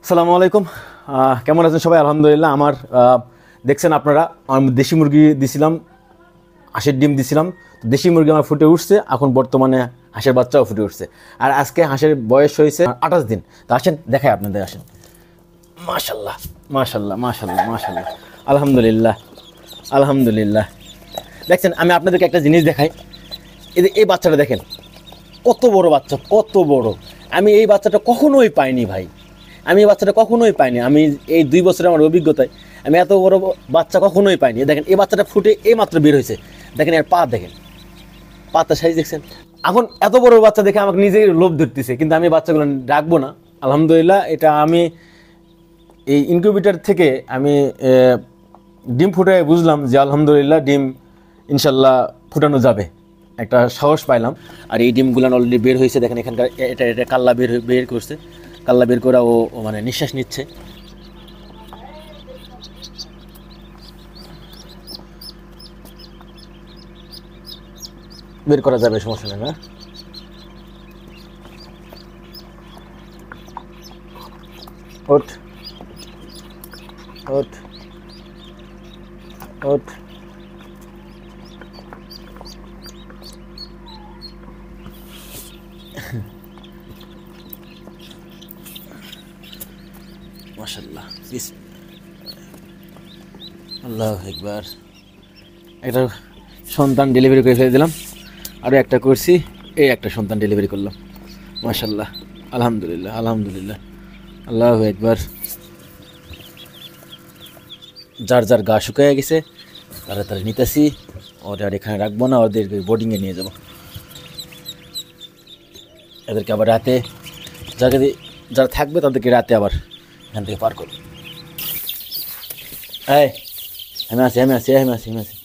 আসসালামু আলাইকুম। কেমন আছেন সবাই? আলহামদুলিল্লাহ। আমার দেখছেন আপনারা, আমি দেশি মুরগি দিছিলাম, হাঁসের ডিম দিছিলাম। দেশি মুরগি আমার ফুটে উঠছে, এখন বর্তমানে হাঁসের বাচ্চাও ফুটে উঠছে। আর আজকে হাঁসের বয়স হয়েছে 28 দিন। তো আসেন দেখাই আপনাদের, আসেন। মাশাল্লাহ মাশাল্লাহ মাশাল্লাহ মাশাল্লাহ, আলহামদুলিল্লাহ আলহামদুলিল্লাহ। দেখছেন, আমি আপনাদেরকে একটা জিনিস দেখাই। এই বাচ্চাটা দেখেন, কত বড় বাচ্চা, কত বড়। আমি এই বাচ্চাটা কখনোই পাইনি ভাই, আমি এই বাচ্চাটা কখনোই পাইনি। আমি এই 2 বছরের আমার অভিজ্ঞতায় আমি এত বড় বাচ্চা কখনোই পাইনি। দেখেন, এই বাচ্চাটা ফুটে এই মাত্র বের হয়েছে। দেখেন এর পা, দেখেন পাতা সাইজ দেখছেন। এখন এত বড় বাচ্চা দেখে আমাকে নিজেই লোভ ধরতেছে, কিন্তু আমি বাচ্চাগুলো রাখবো না। আলহামদুলিল্লাহ, এটা আমি এই ইনকিউবেটর থেকে আমি ডিম ফুটে বুঝলাম যে আলহামদুলিল্লাহ ডিম ইনশাল্লাহ ফুটানো যাবে, একটা সাহস পাইলাম। আর এই ডিমগুলো অলরেডি বের হয়েছে, দেখেন এখানকার এটা কাল্লা বের করছে। কাল্লা বের করে ও মানে নিঃশ্বাস নিচ্ছে। বের করা যাবে, সমস্যা নেই না। ওঠ ওঠ ওঠ। মাশাআল্লাহ, আল্লাহু আকবার। একটা সন্তান ডেলিভারি করে ফেলে দিলাম, আরও একটা করছি, এই একটা সন্তান ডেলিভারি করলাম। মাশাআল্লাহ, আলহামদুলিল্লাহ আলহামদুলিল্লাহ, আল্লাহু আকবার। যার যার গা শুকিয়ে গেছে তারা নিতেছি, ওদের এখানে রাখবো না, ওদের বোর্ডিংয়ে নিয়ে যাব। এদেরকে আবার রাতে যারা থাকবে তাদেরকে রাতে আবার এখান থেকে পার করবো। এই আমি আছি আমি আছি আমি আছি আমি আছি।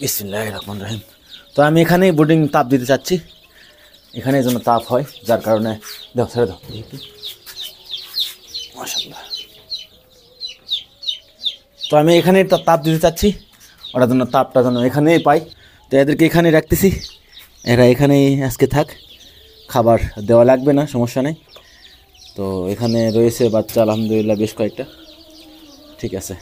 বিসমিল্লাহির রহমানির রহিম। তো আমি এখানেই বোর্ডিং তাপ দিতে চাচ্ছি, এখানে যেন তাপ হয়, যার কারণে দাও ছেড়ে দাও। মাশাআল্লাহ। তো আমি এখানে তাপ দিতে চাচ্ছি, ওরা যেন তাপটা যেন এখানেই পাই। তো এদেরকে এখানে রাখতেছি, এরা এখানেই আজকে থাক, খাবার দেওয়া লাগবে না, সমস্যা নেই। তো এখানে রয়েছে বাচ্চা আলহামদুলিল্লাহ বেশ কয়েকটা, ঠিক আছে।